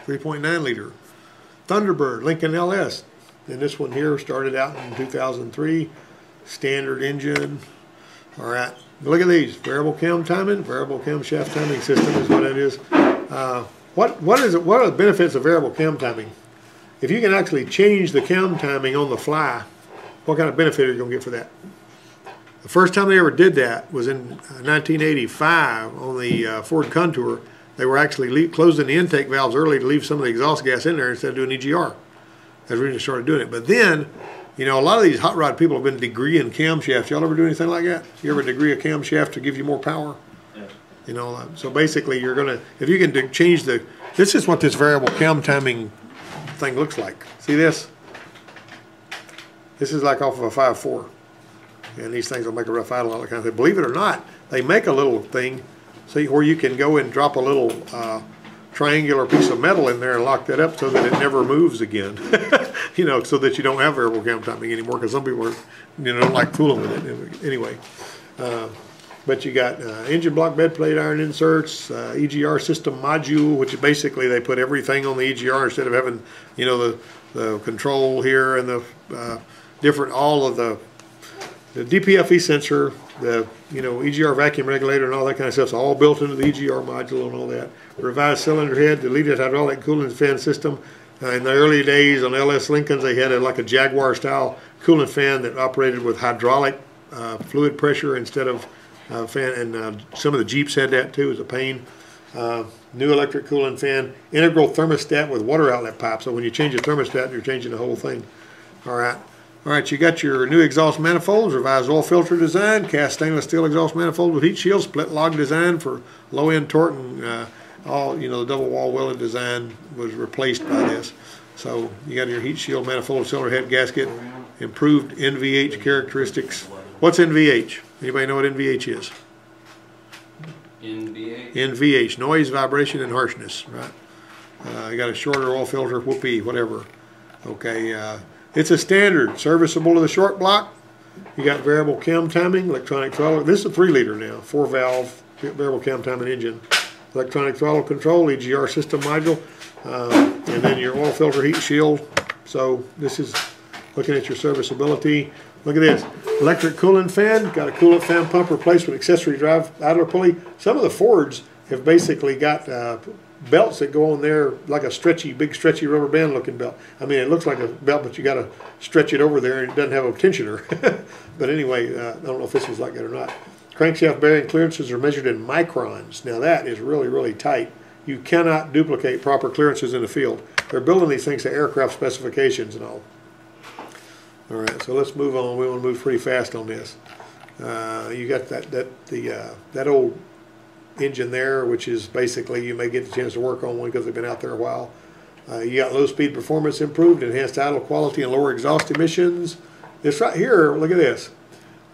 3.9 liter. Thunderbird, Lincoln LS. And this one here started out in 2003. Standard engine. All right. Look at these. Variable cam timing. Variable camshaft timing system is what it is. What is it? What are the benefits of variable cam timing? If you can actually change the cam timing on the fly, what kind of benefit are you going to get for that? The first time they ever did that was in 1985 on the Ford Contour. They were actually closing the intake valves early to leave some of the exhaust gas in there instead of doing EGR. That's the reason they started doing it. But then, you know, a lot of these hot rod people have been degreeing camshafts. Y'all ever do anything like that? You ever degree a camshaft to give you more power? Yes. You know, so basically you're going to, if you can change the, this is what this variable cam timing thing looks like. See this? This is like off of a 5.4. And these things will make a rough idle and all that kind of thing. Believe it or not, they make a little thing, see, where you can go and drop a little triangular piece of metal in there and lock that up so that it never moves again. You know, so that you don't have variable cam timing anymore, because some people are, you know, don't like fooling with it anyway. But you got engine block bed plate iron inserts, EGR system module, which basically they put everything on the EGR instead of having, you know, the control here and the different, all of the DPFE sensor, the, you know, EGR vacuum regulator and all that kind of stuff. It's all built into the EGR module and all that. Revised cylinder head, deleted hydraulic coolant fan system. In the early days on LS Lincolns, they had like a Jaguar style coolant fan that operated with hydraulic fluid pressure instead of fan, and some of the Jeeps had that too. It was a pain. New electric coolant fan, integral thermostat with water outlet pipe. So when you change a thermostat, you're changing the whole thing. All right. All right, you got your new exhaust manifolds, revised oil filter design, cast stainless steel exhaust manifold with heat shield, split log design for low end torque, and all, you know, the double wall welded design was replaced by this. So you got your heat shield manifold, cylinder head gasket, improved NVH characteristics. What's NVH? Anybody know what NVH is? NVH, noise, vibration, and harshness, right? You got a shorter oil filter, whoopee, whatever. Okay. It's a standard, serviceable to the short block. You got variable cam timing, electronic throttle. This is a 3 liter now, 4-valve variable cam timing engine. Electronic throttle control, EGR system module, and then your oil filter heat shield. So this is looking at your serviceability. Look at this, electric coolant fan, got a coolant fan pump replaced with accessory drive idler pulley. Some of the Fords have basically got belts that go on there like a stretchy, big stretchy rubber band looking belt. I mean, it looks like a belt, but you got to stretch it over there, and it doesn't have a tensioner. But anyway, I don't know if this is like that or not. Crankshaft bearing clearances are measured in microns. Now that is really, really tight. You cannot duplicate proper clearances in the field. They're building these things to aircraft specifications and all. All right, so let's move on. We want to move pretty fast on this. You got that old engine there, which is basically, you may get the chance to work on one because they've been out there a while. You got low speed performance improved, enhanced idle quality, and lower exhaust emissions. This right here, look at this.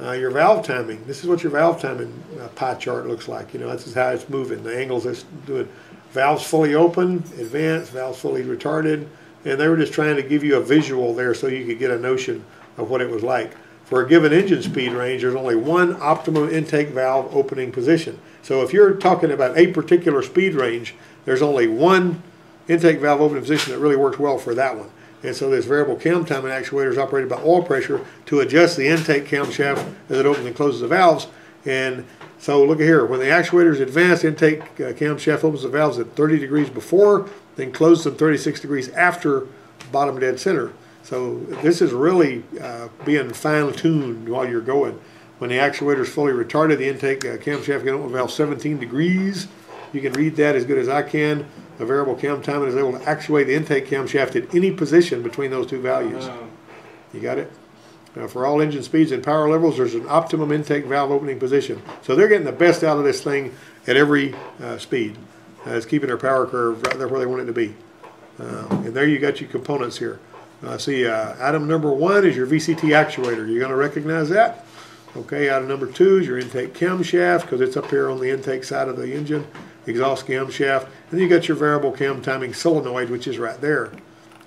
Your valve timing. This is what your valve timing pie chart looks like. You know, this is how it's moving. The angles it's doing. Valves fully open, advanced, valves fully retarded, and they were just trying to give you a visual there so you could get a notion of what it was like. For a given engine speed range, there's only one optimum intake valve opening position. So if you're talking about a particular speed range, there's only one intake valve opening position that really works well for that one. And so this variable cam timing actuator is operated by oil pressure to adjust the intake camshaft as it opens and closes the valves. And so look at here, when the actuator is advanced, intake camshaft opens the valves at 30 degrees before, then closes them 36 degrees after bottom dead center. So this is really being fine-tuned while you're going. When the actuator is fully retarded, the intake camshaft can open valve 17 degrees. You can read that as good as I can. The variable cam timing is able to actuate the intake camshaft at any position between those two values. You got it? For all engine speeds and power levels, there's an optimum intake valve opening position. So they're getting the best out of this thing at every speed. It's keeping their power curve right there where they want it to be. And there you got your components here. See, item number 1 is your VCT actuator. You're going to recognize that. Okay, item number 2 is your intake camshaft, because it's up here on the intake side of the engine. Exhaust camshaft. And then you got your variable cam timing solenoid, which is right there.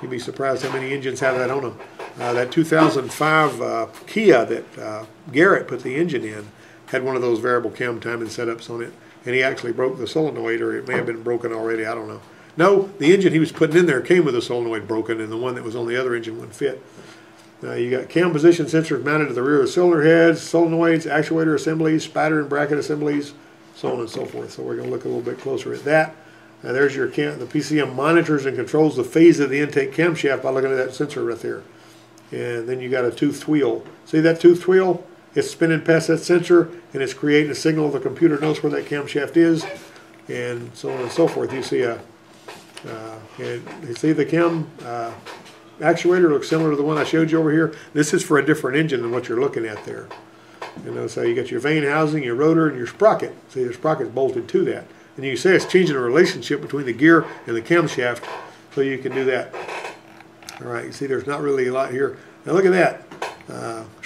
You'd be surprised how many engines have that on them. That 2005 Kia that Garrett put the engine in had one of those variable cam timing setups on it, and he actually broke the solenoid, or it may have been broken already, I don't know. No, the engine he was putting in there came with a solenoid broken, and the one that was on the other engine wouldn't fit. You got cam position sensors mounted to the rear of the cylinder heads, solenoids, actuator assemblies, spider and bracket assemblies, so on and so forth. So we're going to look a little bit closer at that. Now there's your cam. The PCM monitors and controls the phase of the intake camshaft by looking at that sensor right there. And then you got a toothed wheel. See that toothed wheel? It's spinning past that sensor, and it's creating a signal. The computer knows where that camshaft is, and so on and so forth. You see and you see the cam actuator looks similar to the one I showed you over here. This is for a different engine than what you're looking at there. So you got your vane housing, your rotor, and your sprocket. See, the sprocket's bolted to that. And you can say it's changing the relationship between the gear and the camshaft, so you can do that. All right, you see there's not really a lot here. Now look at that.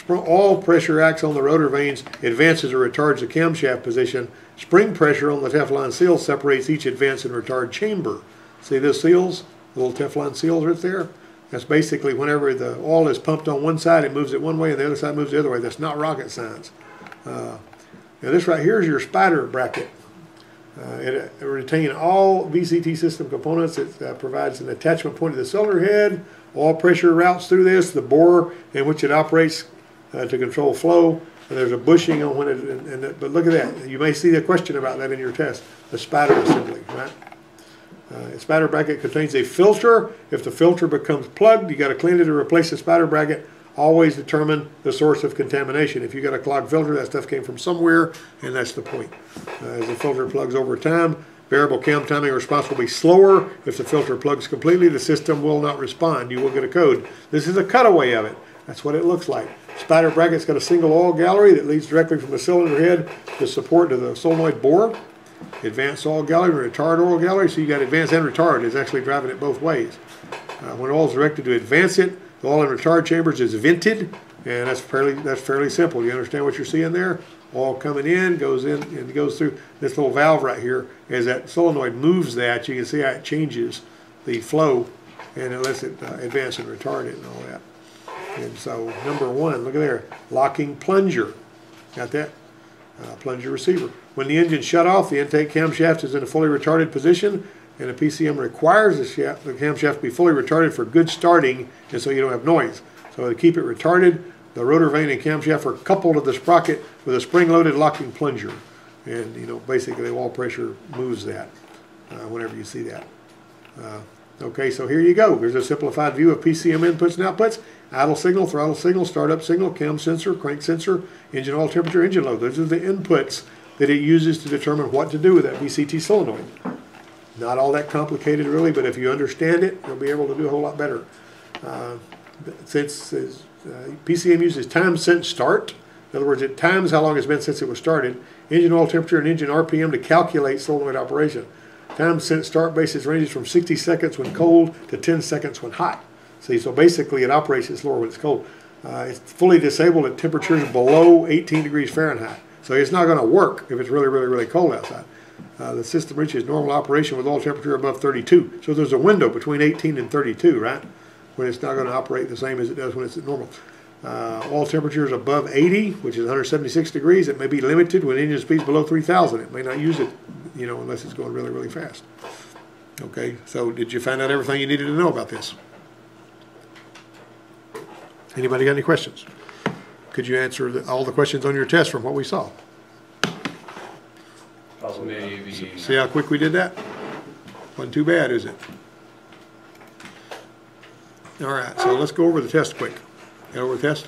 All pressure acts on the rotor vanes, advances or retards the camshaft position. Spring pressure on the Teflon seal separates each advance and retard chamber. See those seals, the little Teflon seals right there? That's basically whenever the oil is pumped on one side, it moves it one way, and the other side moves the other way. That's not rocket science. Now this right here is your spider bracket. It retains all VCT system components. It provides an attachment point to the cylinder head. All pressure routes through this. The bore in which it operates to control flow. And there's a bushing on when it. But look at that. You may see a question about that in your test. The spider assembly, right? A spider bracket contains a filter. If the filter becomes plugged, you got to clean it or replace the spider bracket. Always determine the source of contamination. If you got a clogged filter, that stuff came from somewhere, and that's the point. As the filter plugs over time, variable cam timing response will be slower. If the filter plugs completely, the system will not respond. You will get a code. This is a cutaway of it. That's what it looks like. Spider bracket's got a single oil gallery that leads directly from the cylinder head to support to the solenoid bore. Advanced oil gallery and retard oil gallery. So you got advanced and retard. It's actually driving it both ways. When oil is directed to advance it, the oil in retard chambers is vented, and that's fairly simple. You understand what you're seeing there? Oil coming in, goes in, and goes through this little valve right here. As that solenoid moves that, you can see how it changes the flow, and it lets it advance and retard it and all that. And so, number one, look at there, locking plunger. Got that? Plunger receiver. When the engine shut off, the intake camshaft is in a fully retarded position, and the PCM requires the camshaft to be fully retarded for good starting, and so you don't have noise. So to keep it retarded, the rotor vane and camshaft are coupled to the sprocket with a spring-loaded locking plunger. And, basically the wall pressure moves that whenever you see that. Okay, so here you go. Here's a simplified view of PCM inputs and outputs. Idle signal, throttle signal, startup signal, cam sensor, crank sensor, engine oil temperature, engine load. Those are the inputs that it uses to determine what to do with that VCT solenoid. Not all that complicated really, but if you understand it, you'll be able to do a whole lot better. Since PCM uses time since start, in other words, it times how long it's been since it was started, engine oil temperature and engine RPM to calculate solenoid operation. Time since start basis ranges from 60 seconds when cold to 10 seconds when hot. See, so basically it operates at slower when it's cold. It's fully disabled at temperatures below 18 degrees Fahrenheit. So it's not going to work if it's really, really, really cold outside. The system reaches normal operation with oil temperature above 32. So there's a window between 18 and 32, right? When it's not going to operate the same as it does when it's at normal. Oil temperature is above 80, which is 176 degrees. It may be limited when engine speed's below 3,000. It may not use it, unless it's going really, really fast. Okay, so did you find out everything you needed to know about this? Anybody got any questions? Could you answer all the questions on your test from what we saw? Maybe. See how quick we did that? Wasn't too bad, is it? All right, so let's go over the test quick. Got over the test?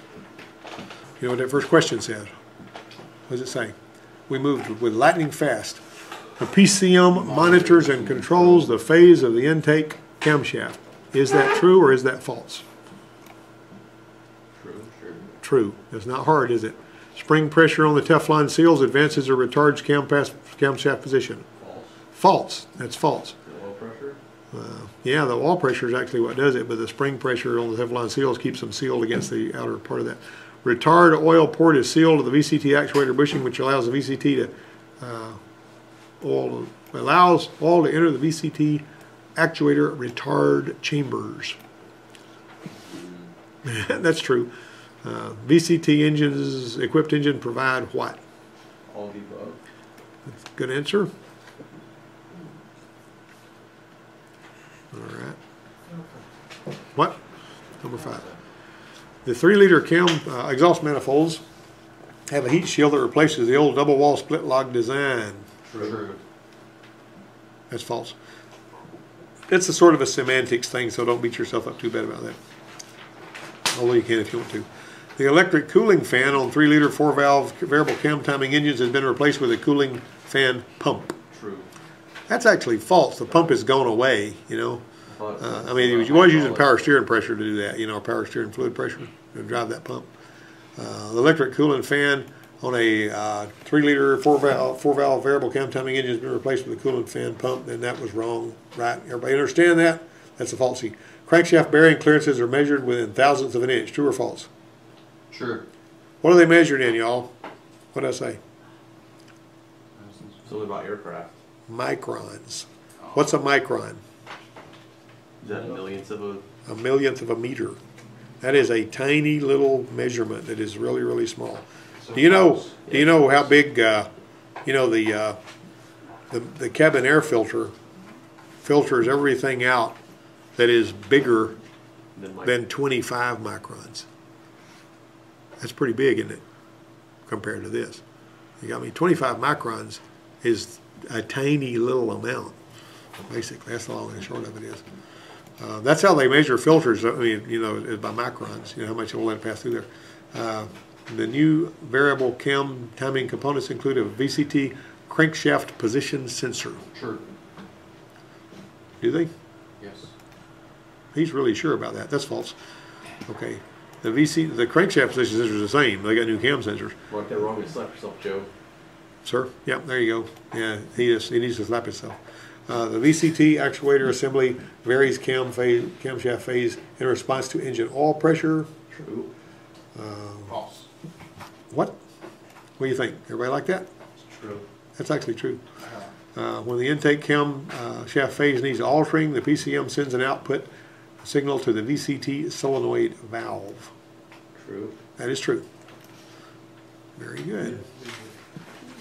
You know what that first question says? What does it say? We moved with lightning fast. The PCM monitors and controls the phase of the intake camshaft. Is that true or is that false? True. True. It's not hard, is it? Spring pressure on the Teflon seals advances or retards camshaft position. False. That's false. The oil pressure? Yeah, the oil pressure is actually what does it, but the spring pressure on the Teflon seals keeps them sealed against the outer part of that. Retard oil port is sealed to the VCT actuator bushing, which allows the VCT allows oil to enter the VCT actuator retard chambers. That's true. VCT engines, equipped engine provide what? All of the above. Good answer. All right. What? Number 5. The 3-liter cam exhaust manifolds have a heat shield that replaces the old double wall split log design. True. That's false. It's a sort of a semantics thing, so don't beat yourself up too bad about that. Although you can if you want to. The electric cooling fan on 3-liter 4-valve variable cam timing engines has been replaced with a cooling fan pump. True. That's actually false. The pump has gone away, you know. I mean, you was using power steering pressure to do that, you know, power steering fluid pressure to drive that pump. The electric cooling fan on a 3-liter 4-valve variable cam timing engine has been replaced with a cooling fan pump, and that was wrong, right? Everybody understand that? That's a falsie. Crankshaft bearing clearances are measured within thousandths of an inch. True or false? True. What are they measured in, y'all? What did I say? Something about aircraft. Microns. What's a micron? Is that millionths of a... A millionth of a meter. That is a tiny little measurement that is really, really small. Do you know how big, you know, the cabin air filter filters everything out that is bigger than 25 microns. That's pretty big, isn't it, compared to this? You got me 25 microns is a tiny little amount. Basically, that's the long and short of it is. That's how they measure filters. I mean, you know, is by microns. You know how much it'll let it pass through there. The new variable cam timing components include a VCT crankshaft position sensor. True. Do they? Yes. He's really sure about that. That's false. Okay. The crankshaft position sensors are the same. They got new cam sensors. Mark that wrong and slap yourself, Joe. Sir? Yep, there you go. Yeah, he needs to slap himself. The VCT actuator assembly varies camshaft phase in response to engine oil pressure. True. False. What? What do you think? Everybody like that? It's true. That's actually true. When the intake cam shaft phase needs altering, the PCM sends an output signal to the VCT solenoid valve. True. That is true. Very good.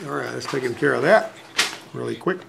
All right, let's take care of that really quick.